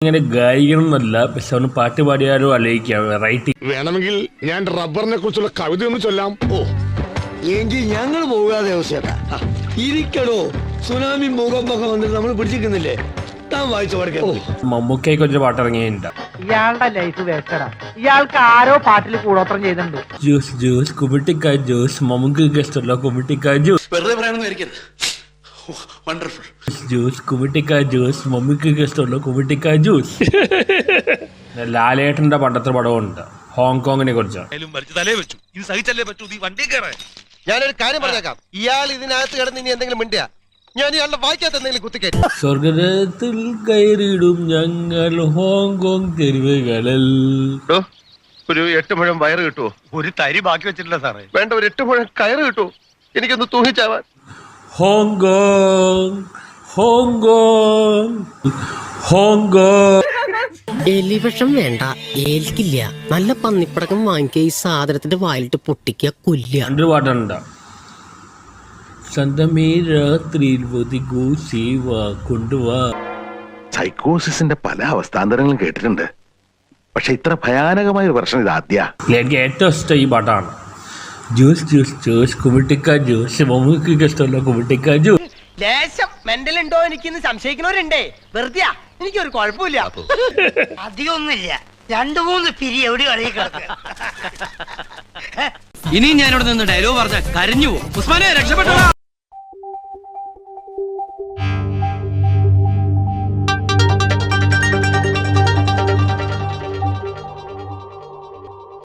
ഇങ്ങനെ ഗായികനൊന്നല്ല, പക്ഷെ അവന് പാട്ട് പാടിയാലോ ആലോചിക്കാം. റൈറ്റിംഗ് വേണമെങ്കിൽ ഞാൻ റബ്ബറിനെ കുറിച്ചുള്ള കവിത ഒന്ന് ചൊല്ലാം. ഓ എങ്കിൽ ഞങ്ങൾ പോകാതെ അവസ്ഥ ഇരിക്കടോ. സുനാമി മുഖമൊക്കെ വന്നിട്ട് നമ്മൾ പിടിച്ചിരിക്കുന്നില്ലേ? താൻ വായിച്ചു പഠിക്കാം. മമ്മൂക്കയ്ക്ക് ഒരു പാട്ട് ഇറങ്ങിയിട്ടുണ്ട്. ഇയാളുടെ ലൈഫ് വേസ്റ്റഡാ. ഇയാൾക്ക് ആരോ പാട്ടിൽ കൂടോത്രം ചെയ്തിട്ടുണ്ട്. ജ്യൂസ് ജ്യൂസ് കുമിട്ടിക്കായ് ജ്യൂസ്, മമ്മൂക്ക് ഇഷ്ടമല്ല കുമിട്ടിക്കായ് ജ്യൂസ്. വെറുതെ പറയണമെന്ന് വണ്ടർഫുൾ ജ്യൂസ് കുമിട്ടിക്കായ് ജ്യൂസ്, മമ്മൂക്ക് ഇഷ്ടമല്ല കുമിട്ടിക്കായ് ജ്യൂസ്. ലാലേട്ടന്റെ പണ്ടത്തെ പടമുണ്ട് ഹോങ്കോങ്ങിനെ കുറിച്ച്. ഞാനൊരു കാര്യം പറഞ്ഞേക്കാം. ഇയാൾ ഇതിനകത്ത് കിടന്ന് ഇനി എന്തെങ്കിലും മിണ്ടിയ ഞാൻ ഇയാളുടെ വായിക്കാത്ത എന്തെങ്കിലും കുത്തിക്കയറ്റി. സ്വർഗത്തിൽ കയറിയിടും ഞങ്ങൾ ഹോങ്കോങ് തെരുവുകളിൽ. ഒരു 8 മുഴം വയറ് കിട്ടുമോ? ഒരു തരി ബാക്കി വെച്ചിട്ടില്ല സാറേ. വേണ്ട, ഒരു 8 മുഴം കയറ് കിട്ടുമോ? എനിക്കൊന്ന് തൂങ്ങിച്ചാവാൻ. Hong Kong Hong Kong Hong Kong. എലിവിഷം വേണ്ട, ഏൽക്കില്ല. നല്ല പന്നിപ്പടക്കം വാങ്ങിക്കുക, ഈ സാധനത്തിന്റെ വായിലിട്ട് പൊട്ടിക്കുക, കൊല്ലുക. ഒരു പാട്ടുണ്ട്. സ്വന്തമേ രാത്രിയിൽ ഒതുങ്ങൂ ശിവ കൊണ്ടുവാ. സൈക്കോസിന്റെ പല അവസ്ഥാന്തരങ്ങളും കേട്ടിട്ടുണ്ട്, പക്ഷെ ഇത്ര ഭയാനകമായ ഒരു പ്രശ്നം ഇത് ആദ്യ. എനിക്ക് ഏറ്റവും ഇഷ്ടം ഈ പാട്ടാണ്. ജ്യൂസ് ജ്യൂസ് ജ്യൂസ് കുമിട്ടിക്ക ജ്യൂസ്, മമ്മൂക്ക് ഇഷ്ടമല്ല കുമിട്ടിക്ക ജ്യൂസ്. ലേശം മെന്റൽ ഉണ്ടോ എനിക്കിന്ന് സംശയിക്കുന്നവരുണ്ടേ. വെറുതെ എനിക്കൊരു കുഴപ്പമില്ല. അധികമൊന്നുമില്ല, 2-3 പിരി എവിടെ കളി കിടക്കുക. ഇനിയും ഞാനിവിടെ നിന്ന് ഡയലോഗ് പറഞ്ഞ കരഞ്ഞു പോകും. ഉസ്മാനെ രക്ഷപ്പെട്ടോ.